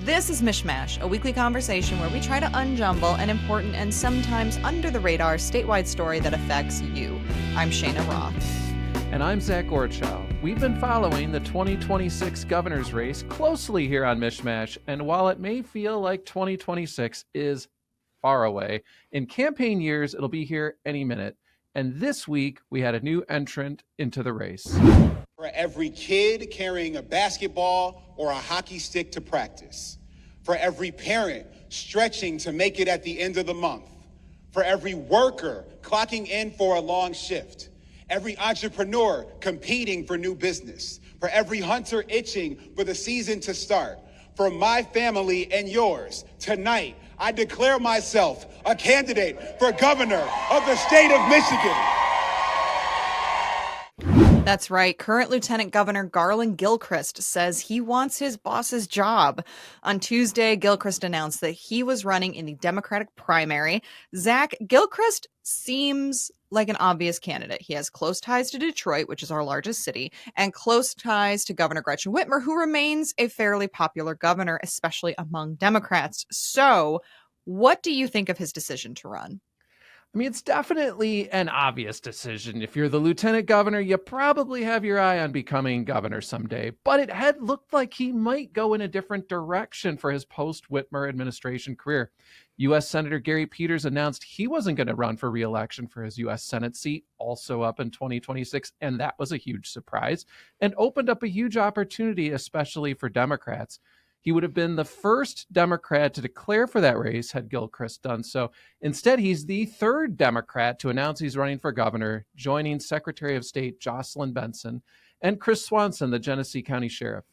This is MichMash, a weekly conversation where we try to unjumble an important and sometimes under-the-radar statewide story that affects you. I'm Cheyna Roth. And I'm Zach Gorchow. We've been following the 2026 governor's race closely here on MichMash, and while it may feel like 2026 is far away, in campaign years, it'll be here any minute. And this week, we had a new entrant into the race. For every kid carrying a basketball or a hockey stick to practice. For every parent stretching to make it at the end of the month. For every worker clocking in for a long shift. Every entrepreneur competing for new business. For every hunter itching for the season to start. For my family and yours, tonight, I declare myself a candidate for governor of the state of Michigan. That's right. Current Lieutenant Governor Garlin Gilchrist says he wants his boss's job. On Tuesday, Gilchrist announced that he was running in the Democratic primary. Zach, Gilchrist seems like an obvious candidate. He has close ties to Detroit, which is our largest city, and close ties to Governor Gretchen Whitmer, who remains a fairly popular governor, especially among Democrats. So, what do you think of his decision to run? I mean, it's definitely an obvious decision. If you're the lieutenant governor, you probably have your eye on becoming governor someday. But it had looked like he might go in a different direction for his post-Whitmer administration career. U.S. Senator Gary Peters announced he wasn't going to run for re-election for his U.S. Senate seat, also up in 2026, and that was a huge surprise and opened up a huge opportunity, especially for Democrats. He would have been the first Democrat to declare for that race had Gilchrist done so. Instead, he's the third Democrat to announce he's running for governor, joining Secretary of State Jocelyn Benson and Chris Swanson, the Genesee County Sheriff.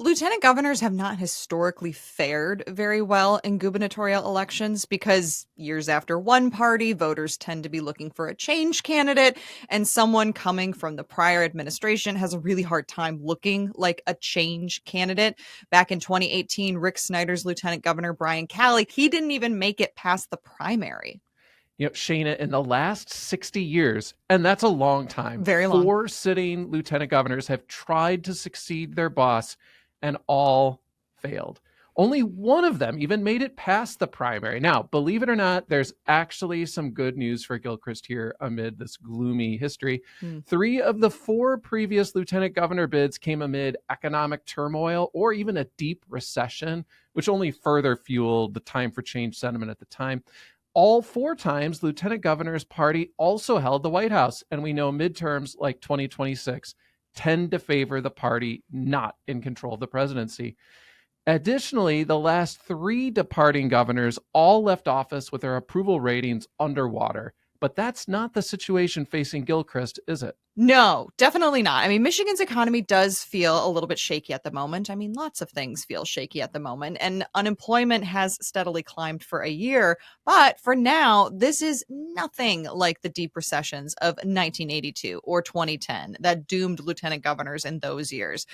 Lieutenant governors have not historically fared very well in gubernatorial elections because years after one party, voters tend to be looking for a change candidate, and someone coming from the prior administration has a really hard time looking like a change candidate. Back in 2018, Rick Snyder's Lieutenant Governor Brian Calley, he didn't even make it past the primary. You know, Cheyna, in the last 60 years, and that's a long time, very long, 4 sitting lieutenant governors have tried to succeed their boss and all failed. Only one of them even made it past the primary. Now, believe it or not, there's actually some good news for Gilchrist here amid this gloomy history. 3 of the 4 previous lieutenant governor bids came amid economic turmoil or even a deep recession, which only further fueled the time for change sentiment at the time. All 4 times, Lieutenant Governor's party also held the White House, and we know midterms like 2026 tend to favor the party not in control of the presidency. Additionally, the last 3 departing governors all left office with their approval ratings underwater. But that's not the situation facing Gilchrist, is it? No, definitely not. I mean, Michigan's economy does feel a little bit shaky at the moment. I mean, lots of things feel shaky at the moment, and unemployment has steadily climbed for a year. But for now, this is nothing like the deep recessions of 1982 or 2010 that doomed lieutenant governors in those years.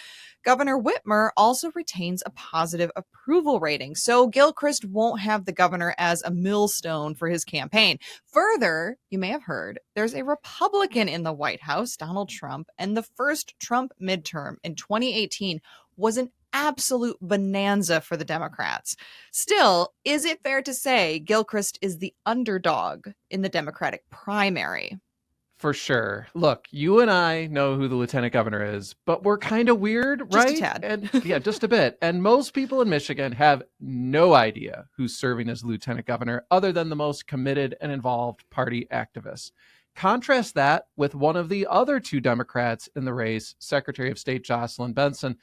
Governor Whitmer also retains a positive approval rating, so Gilchrist won't have the governor as a millstone for his campaign. Further, you may have heard, there's a Republican in the White House, Donald Trump, and the first Trump midterm in 2018 was an absolute bonanza for the Democrats. Still, is it fair to say Gilchrist is the underdog in the Democratic primary? For sure. Look, you and I know who the lieutenant governor is, but we're kind of weird, right? Just a tad. And yeah, just a bit. And most people in Michigan have no idea who's serving as lieutenant governor other than the most committed and involved party activists. Contrast that with one of the other 2 Democrats in the race, Secretary of State Jocelyn Benson.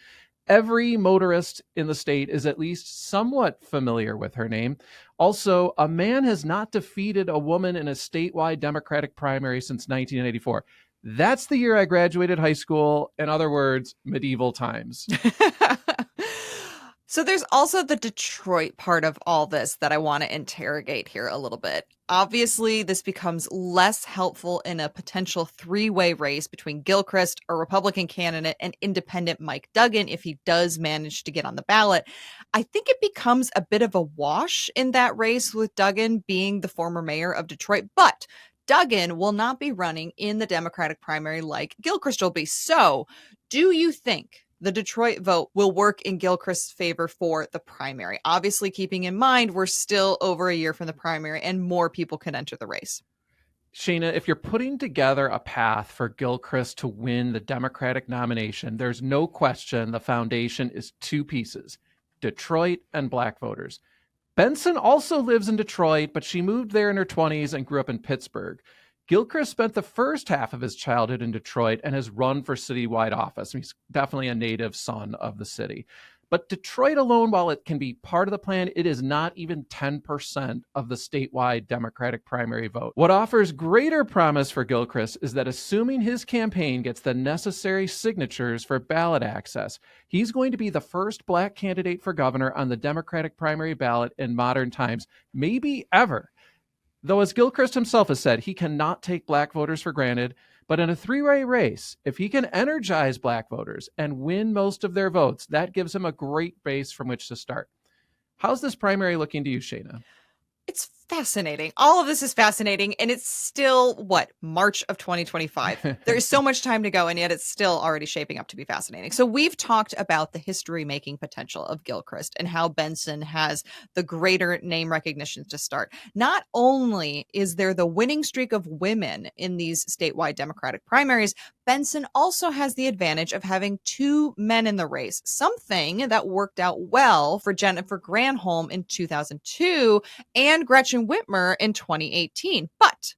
Every motorist in the state is at least somewhat familiar with her name. Also, a man has not defeated a woman in a statewide Democratic primary since 1984. That's the year I graduated high school. In other words, medieval times. So there's also the Detroit part of all this that I want to interrogate here a little bit. Obviously, this becomes less helpful in a potential 3-way race between Gilchrist, a Republican candidate, and independent Mike Duggan if he does manage to get on the ballot. I think it becomes a bit of a wash in that race with Duggan being the former mayor of Detroit, but Duggan will not be running in the Democratic primary like Gilchrist will be. So, do you think the Detroit vote will work in Gilchrist's favor for the primary. Obviously, keeping in mind we're still over a year from the primary and more people can enter the race. Cheyna, if you're putting together a path for Gilchrist to win the Democratic nomination, there's no question the foundation is two pieces, Detroit and Black voters. Benson also lives in Detroit, but she moved there in her 20s and grew up in Pittsburgh. Gilchrist spent the first half of his childhood in Detroit and has run for citywide office. He's definitely a native son of the city. But Detroit alone, while it can be part of the plan, it is not even 10% of the statewide Democratic primary vote. What offers greater promise for Gilchrist is that assuming his campaign gets the necessary signatures for ballot access, he's going to be the first Black candidate for governor on the Democratic primary ballot in modern times, maybe ever. Though, as Gilchrist himself has said, he cannot take Black voters for granted. But in a three-way race, if he can energize Black voters and win most of their votes, that gives him a great base from which to start. How's this primary looking to you, Cheyna? It's fascinating. All of this is fascinating. And it's still, March of 2025. There is so much time to go, and yet it's still already shaping up to be fascinating. So we've talked about the history-making potential of Gilchrist and how Benson has the greater name recognition to start. Not only is there the winning streak of women in these statewide Democratic primaries, Benson also has the advantage of having two men in the race, something that worked out well for Jennifer Granholm in 2002 and Gretchen Whitmer in 2018. But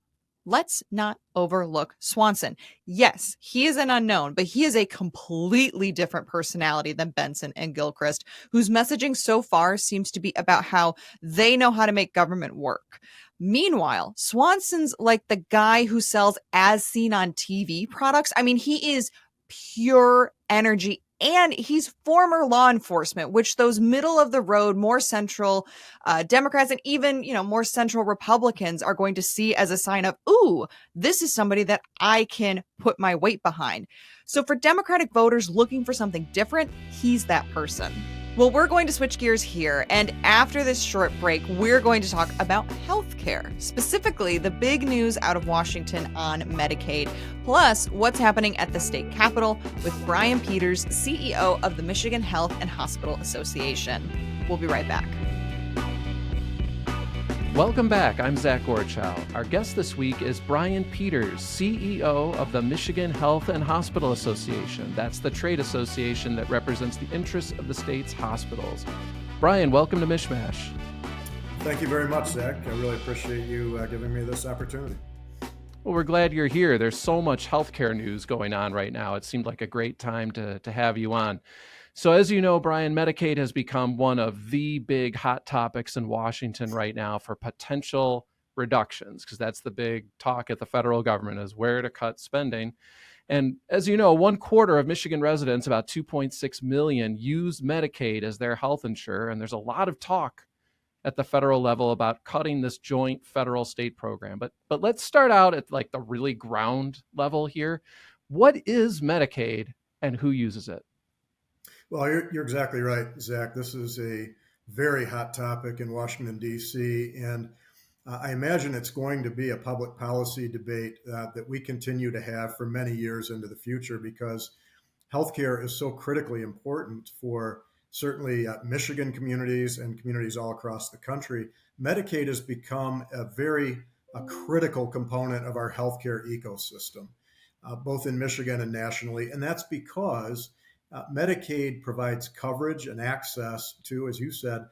let's not overlook Swanson. Yes, he is an unknown, but he is a completely different personality than Benson and Gilchrist, whose messaging so far seems to be about how they know how to make government work. Meanwhile, Swanson's like the guy who sells as seen on TV products. I mean, he is pure energy. And he's former law enforcement, which those middle of the road, more central Democrats and even, more central Republicans are going to see as a sign of, ooh, this is somebody that I can put my weight behind. So for Democratic voters looking for something different, he's that person. Well, we're going to switch gears here, and after this short break, we're going to talk about healthcare, specifically the big news out of Washington on Medicaid, plus what's happening at the state capitol with Brian Peters, CEO of the Michigan Health and Hospital Association. We'll be right back. Welcome back. I'm Zach Gorchow. Our guest this week is Brian Peters, CEO of the Michigan Health and Hospital Association. That's the trade association that represents the interests of the state's hospitals. Brian, welcome to MichMash. Thank you very much, Zach. I really appreciate you giving me this opportunity. Well, we're glad you're here. There's so much healthcare news going on right now. It seemed like a great time to have you on. So as you know, Brian, Medicaid has become one of the big hot topics in Washington right now for potential reductions, because that's the big talk at the federal government is where to cut spending. And as you know, 1/4 of Michigan residents, about 2.6 million, use Medicaid as their health insurer. And there's a lot of talk at the federal level about cutting this joint federal state program. But let's start out at like the really ground level here. What is Medicaid and who uses it? Well, you're exactly right, Zach. This is a very hot topic in Washington, D.C., and I imagine it's going to be a public policy debate that we continue to have for many years into the future, because healthcare is so critically important for certainly Michigan communities and communities all across the country. Medicaid has become a critical component of our healthcare ecosystem, both in Michigan and nationally, and that's because Medicaid provides coverage and access to, as you said,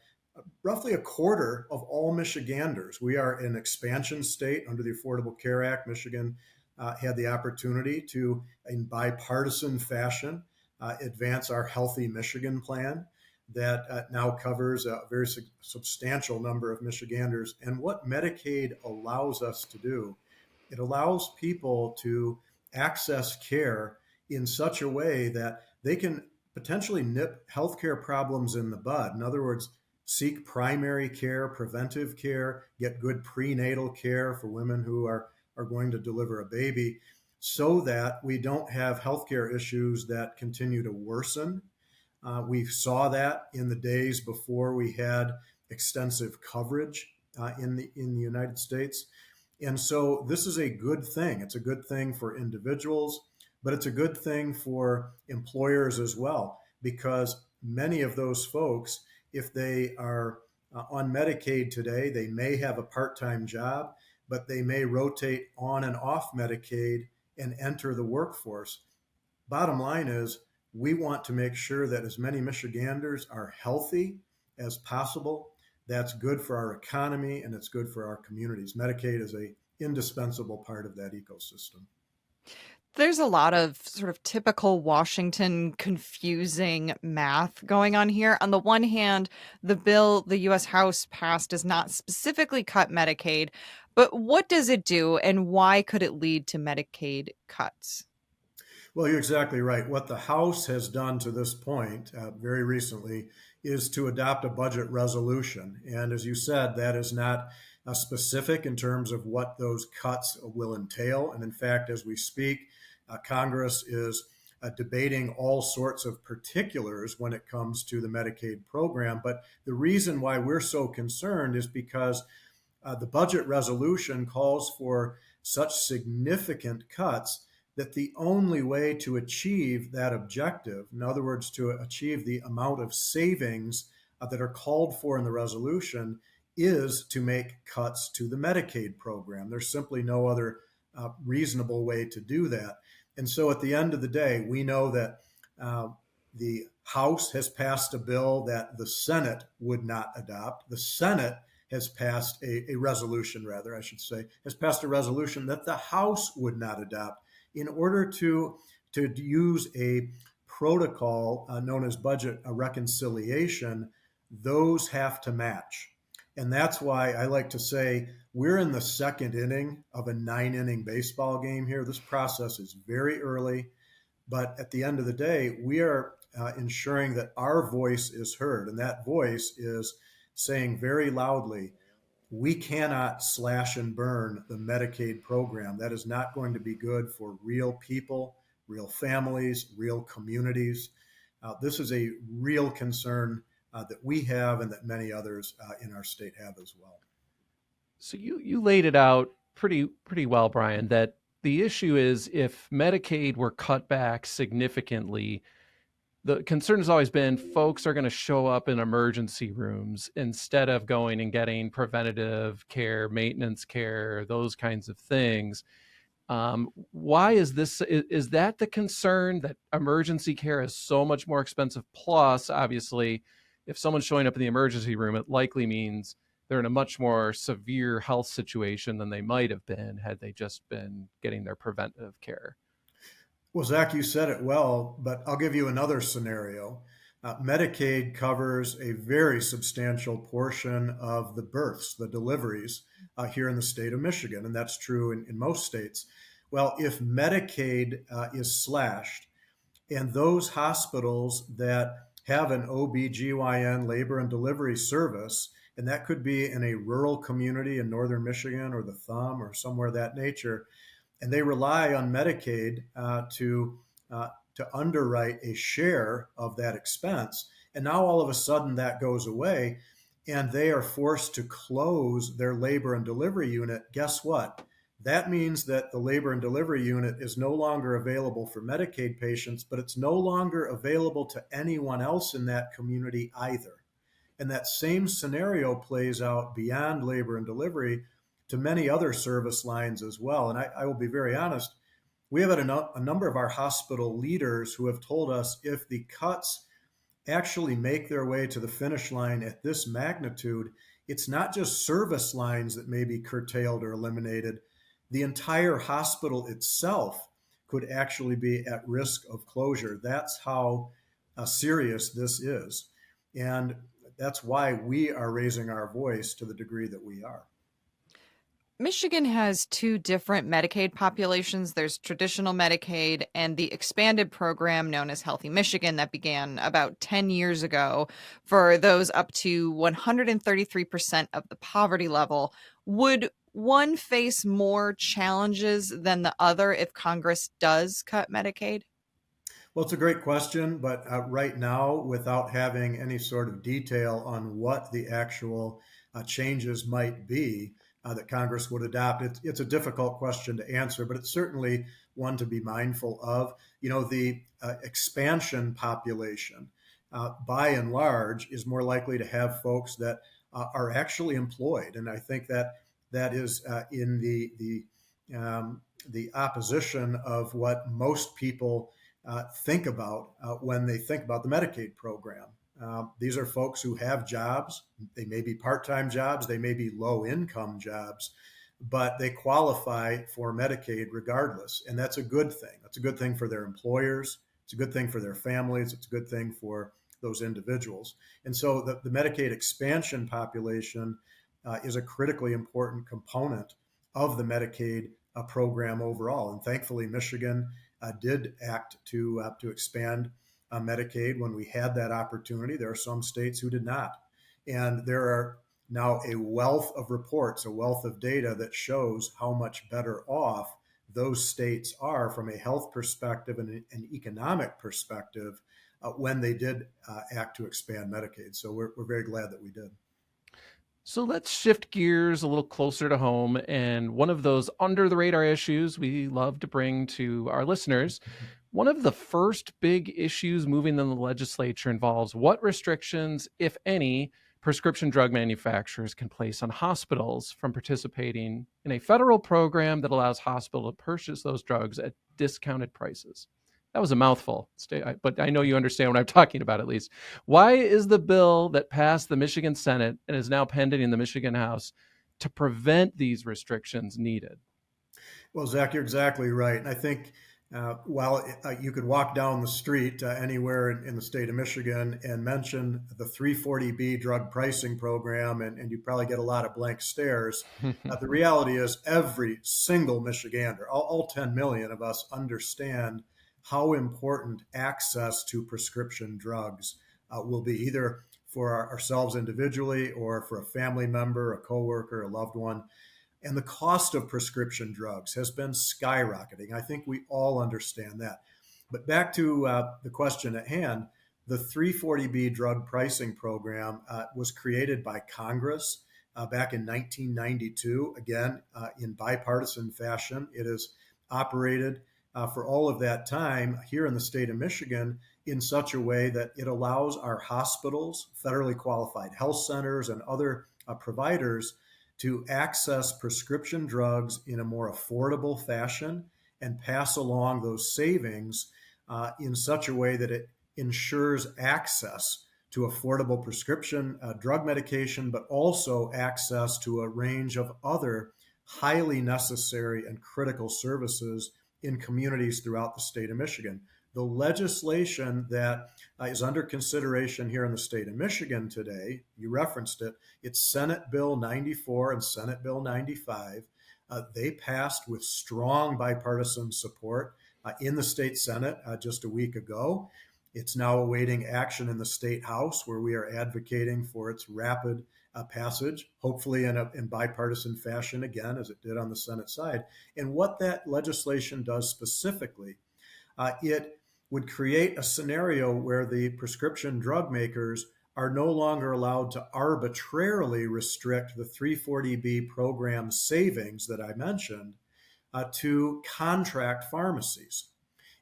roughly 1/4 of all Michiganders. We are an expansion state under the Affordable Care Act. Michigan had the opportunity to, in bipartisan fashion, advance our Healthy Michigan plan that now covers a very substantial number of Michiganders. And what Medicaid allows us to do, it allows people to access care in such a way that they can potentially nip healthcare problems in the bud. In other words, seek primary care, preventive care, get good prenatal care for women who are going to deliver a baby, so that we don't have healthcare issues that continue to worsen. We saw that in the days before we had extensive coverage in the United States. And so this is a good thing. It's a good thing for individuals, but it's a good thing for employers as well. because many of those folks, if they are on Medicaid today, they may have a part-time job, but they may rotate on and off Medicaid and enter the workforce. Bottom line is, we want to make sure that as many Michiganders are healthy as possible. That's good for our economy and it's good for our communities. Medicaid is a indispensable part of that ecosystem. There's a lot of sort of typical Washington confusing math going on here. On the one hand, the bill the US House passed does not specifically cut Medicaid, but what does it do and why could it lead to Medicaid cuts? Well, you're exactly right. What the House has done to this point very recently is to adopt a budget resolution. And as you said, that is not specific in terms of what those cuts will entail. And in fact, as we speak, Congress is debating all sorts of particulars when it comes to the Medicaid program. But the reason why we're so concerned is because the budget resolution calls for such significant cuts that the only way to achieve that objective, in other words, to achieve the amount of savings that are called for in the resolution, is to make cuts to the Medicaid program. There's simply no other reasonable way to do that. And so at the end of the day, we know that the House has passed a bill that the Senate would not adopt. The Senate has passed a resolution, rather, I should say, has passed a resolution that the House would not adopt. In order to use a protocol known as budget reconciliation, those have to match. And that's why I like to say we're in the second inning of a 9-inning baseball game here. This process is very early, but at the end of the day, we are ensuring that our voice is heard. And that voice is saying very loudly, we cannot slash and burn the Medicaid program. That is not going to be good for real people, real families, real communities. This is a real concern that we have and that many others in our state have as well. So you laid it out pretty well, Brian, that the issue is if Medicaid were cut back significantly, the concern has always been folks are going to show up in emergency rooms instead of going and getting preventative care, maintenance care, those kinds of things. Why is this? Is that the concern, that emergency care is so much more expensive? Plus, obviously, if someone's showing up in the emergency room, it likely means they're in a much more severe health situation than they might have been had they just been getting their preventative care. Well, Zach, you said it well, but I'll give you another scenario. Medicaid covers a very substantial portion of the births, the deliveries here in the state of Michigan, and that's true in most states. Well, if Medicaid is slashed and those hospitals that have an OB/GYN labor and delivery service, and that could be in a rural community in northern Michigan or the Thumb or somewhere of that nature, and they rely on Medicaid to underwrite a share of that expense. And now all of a sudden that goes away and they are forced to close their labor and delivery unit. Guess what? That means that the labor and delivery unit is no longer available for Medicaid patients, but it's no longer available to anyone else in that community either. And that same scenario plays out beyond labor and delivery to many other service lines as well. And I will be very honest, we have had a number of our hospital leaders who have told us if the cuts actually make their way to the finish line at this magnitude, it's not just service lines that may be curtailed or eliminated. The entire hospital itself could actually be at risk of closure. That's how serious this is. And that's why we are raising our voice to the degree that we are. Michigan has two different Medicaid populations. There's traditional Medicaid and the expanded program known as Healthy Michigan that began about 10 years ago for those up to 133% of the poverty level. Would one face more challenges than the other if Congress does cut Medicaid? Well, it's a great question, but right now, without having any sort of detail on what the actual changes might be, that Congress would adopt. It's a difficult question to answer, but it's certainly one to be mindful of. The expansion population, by and large, is more likely to have folks that are actually employed, and I think that is in the opposition of what most people think about when they think about the Medicaid program. These are folks who have jobs. They may be part-time jobs, they may be low-income jobs, but they qualify for Medicaid regardless. And that's a good thing. That's a good thing for their employers. It's a good thing for their families. It's a good thing for those individuals. And so the Medicaid expansion population is a critically important component of the Medicaid program overall. And thankfully, Michigan did act to expand Medicaid when we had that opportunity. There are some states who did not. And there are now a wealth of reports, a wealth of data that shows how much better off those states are from a health perspective and an economic perspective when they did act to expand Medicaid. So we're very glad that we did. So let's shift gears a little closer to home. And one of those under the radar issues we love to bring to our listeners, one of the first big issues moving in the legislature involves what restrictions, if any, prescription drug manufacturers can place on hospitals from participating in a federal program that allows hospitals to purchase those drugs at discounted prices. That was a mouthful, but I know you understand what I'm talking about at least. Why is the bill that passed the Michigan Senate and is now pending in the Michigan House to prevent these restrictions needed? Well, Zach, you're exactly right. And I think while you could walk down the street anywhere in the state of Michigan and mention the 340B drug pricing program, and you probably get a lot of blank stares, the reality is every single Michigander, all 10 million of us, understand how important access to prescription drugs will be, either for ourselves individually or for a family member, a coworker, a loved one. And the cost of prescription drugs has been skyrocketing. I think we all understand that. But back to the question at hand, the 340B drug pricing program was created by Congress back in 1992, again, in bipartisan fashion. It has operated for all of that time here in the state of Michigan in such a way that it allows our hospitals, federally qualified health centers, and other providers to access prescription drugs in a more affordable fashion and pass along those savings in such a way that it ensures access to affordable prescription drug medication, but also access to a range of other highly necessary and critical services in communities throughout the state of Michigan. The legislation that is under consideration here in the state of Michigan today, you referenced it, it's Senate Bill 94 and Senate Bill 95. They passed with strong bipartisan support in the state Senate just a week ago. It's now awaiting action in the state House, where we are advocating for its rapid passage, hopefully in bipartisan fashion again, as it did on the Senate side. And what that legislation does specifically, it would create a scenario where the prescription drug makers are no longer allowed to arbitrarily restrict the 340B program savings that I mentioned to contract pharmacies.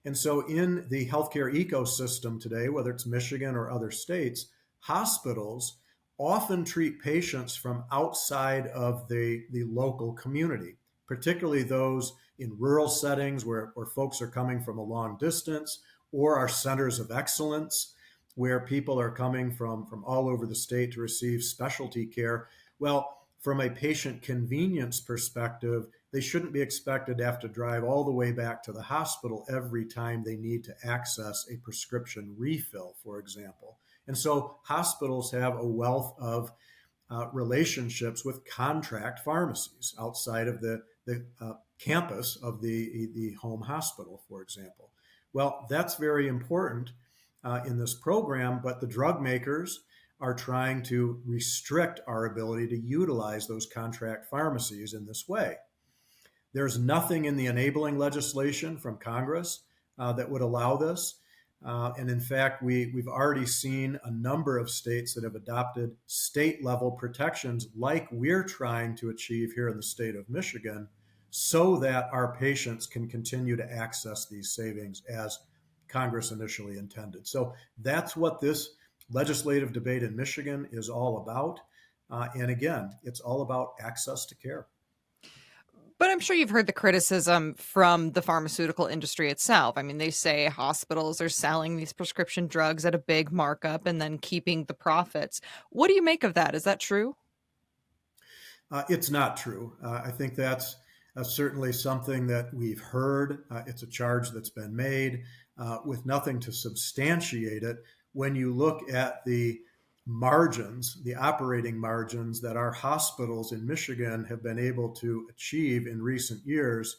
And so in the healthcare ecosystem today, whether it's Michigan or other states, hospitals often treat patients from outside of the local community, particularly those in rural settings where folks are coming from a long distance, or our centers of excellence, where people are coming from all over the state to receive specialty care. Well, from a patient convenience perspective, they shouldn't be expected to have to drive all the way back to the hospital every time they need to access a prescription refill, for example. And so hospitals have a wealth of relationships with contract pharmacies outside of the campus of the home hospital, for example. Well, that's very important in this program, but the drug makers are trying to restrict our ability to utilize those contract pharmacies in this way. There's nothing in the enabling legislation from Congress that would allow this. And in fact, we've already seen a number of states that have adopted state level protections like we're trying to achieve here in the state of Michigan so that our patients can continue to access these savings as Congress initially intended. So that's what this legislative debate in Michigan is all about. And again, it's all about access to care. But I'm sure you've heard the criticism from the pharmaceutical industry itself. I mean, they say hospitals are selling these prescription drugs at a big markup and then keeping the profits. What do you make of that? Is that true? It's not true. I think that's certainly something that we've heard. It's a charge that's been made with nothing to substantiate it. When you look at the margins, the operating margins that our hospitals in Michigan have been able to achieve in recent years,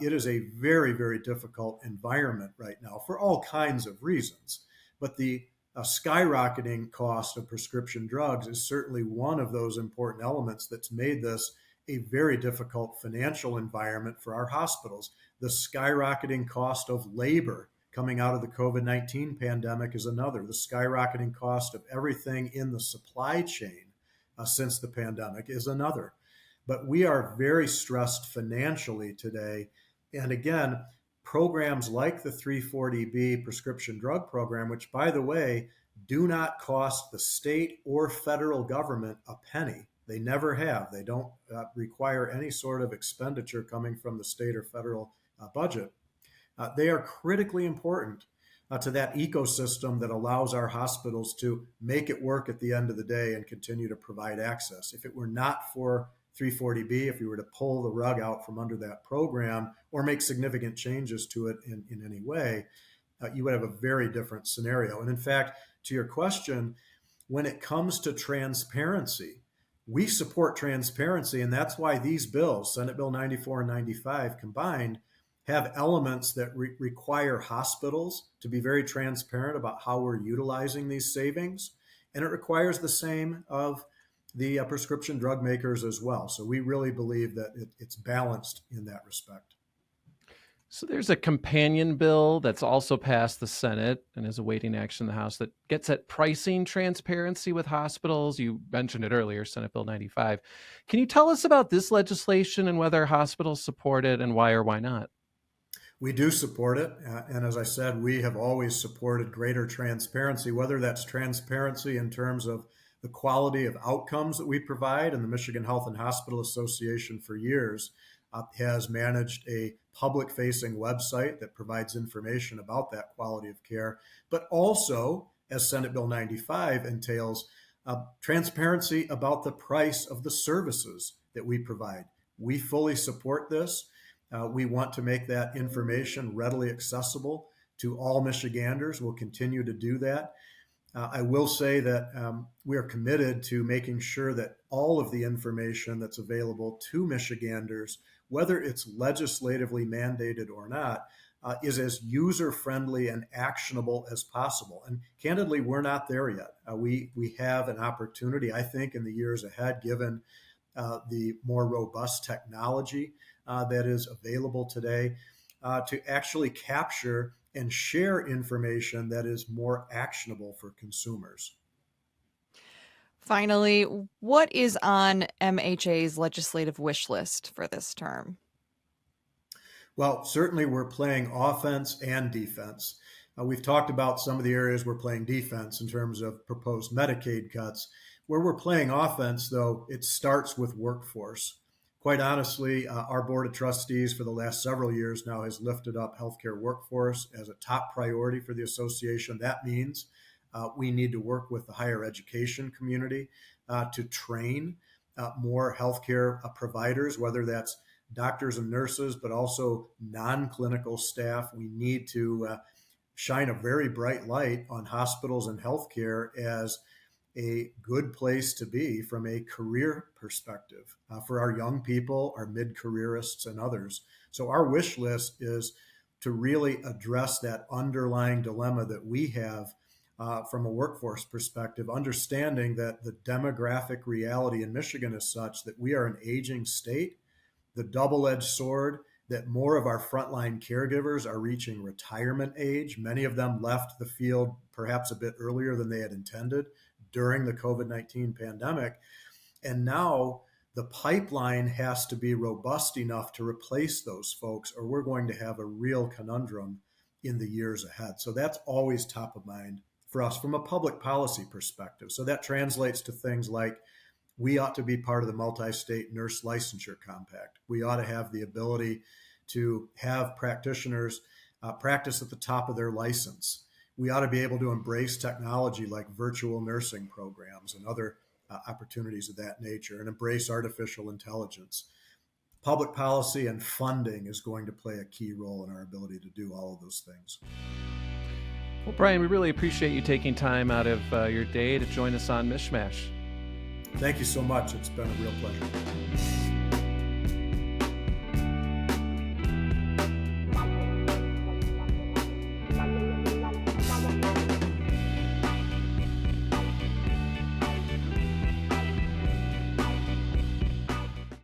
it is a very, very difficult environment right now for all kinds of reasons. But the skyrocketing cost of prescription drugs is certainly one of those important elements that's made this a very difficult financial environment for our hospitals. The skyrocketing cost of labor coming out of the COVID-19 pandemic is another. The skyrocketing cost of everything in the supply chain since the pandemic is another. But we are very stressed financially today. And again, programs like the 340B prescription drug program, which, by the way, do not cost the state or federal government a penny. They never have. They don't require any sort of expenditure coming from the state or federal budget. They are critically important to that ecosystem that allows our hospitals to make it work at the end of the day and continue to provide access. If it were not for 340B, if you were to pull the rug out from under that program or make significant changes to it in any way, you would have a very different scenario. And in fact, to your question, when it comes to transparency, we support transparency, and that's why these bills, Senate Bill 94 and 95 combined, have elements that require hospitals to be very transparent about how we're utilizing these savings. And it requires the same of the prescription drug makers as well. So we really believe that it's balanced in that respect. So there's a companion bill that's also passed the Senate and is awaiting action in the House that gets at pricing transparency with hospitals. You mentioned it earlier, Senate Bill 95. Can you tell us about this legislation and whether hospitals support it and why or why not? We do support it. And as I said, we have always supported greater transparency, whether that's transparency in terms of the quality of outcomes that we provide. And the Michigan Health and Hospital Association for years has managed a public-facing website that provides information about that quality of care, but also, as Senate Bill 95 entails, transparency about the price of the services that we provide. We fully support this. We want to make that information readily accessible to all Michiganders. We'll continue to do that. I will say that we are committed to making sure that all of the information that's available to Michiganders, whether it's legislatively mandated or not, is as user-friendly and actionable as possible. And candidly, we're not there yet. We have an opportunity, I think, in the years ahead, given the more robust technology that is available today, to actually capture and share information that is more actionable for consumers. Finally, what is on MHA's legislative wish list for this term? Well, certainly we're playing offense and defense. We've talked about some of the areas we're playing defense in terms of proposed Medicaid cuts. Where we're playing offense, though, it starts with workforce. Quite honestly, our board of trustees for the last several years now has lifted up healthcare workforce as a top priority for the association. That means we need to work with the higher education community to train more healthcare providers, whether that's doctors and nurses, but also non-clinical staff. We need to shine a very bright light on hospitals and healthcare as a good place to be from a career perspective for our young people, our mid-careerists, and others. So our wish list is to really address that underlying dilemma that we have from a workforce perspective, understanding that the demographic reality in Michigan is such that we are an aging state. The double-edged sword that more of our frontline caregivers are reaching retirement age. Many of them left the field perhaps a bit earlier than they had intended during the COVID-19 pandemic. And now the pipeline has to be robust enough to replace those folks, or we're going to have a real conundrum in the years ahead. So that's always top of mind for us from a public policy perspective. So that translates to things like we ought to be part of the multi-state nurse licensure compact. We ought to have the ability to have practitioners practice at the top of their license. We ought to be able to embrace technology like virtual nursing programs and other opportunities of that nature, and embrace artificial intelligence. Public policy and funding is going to play a key role in our ability to do all of those things. Well, Brian, we really appreciate you taking time out of your day to join us on MichMash. Thank you so much. It's been a real pleasure.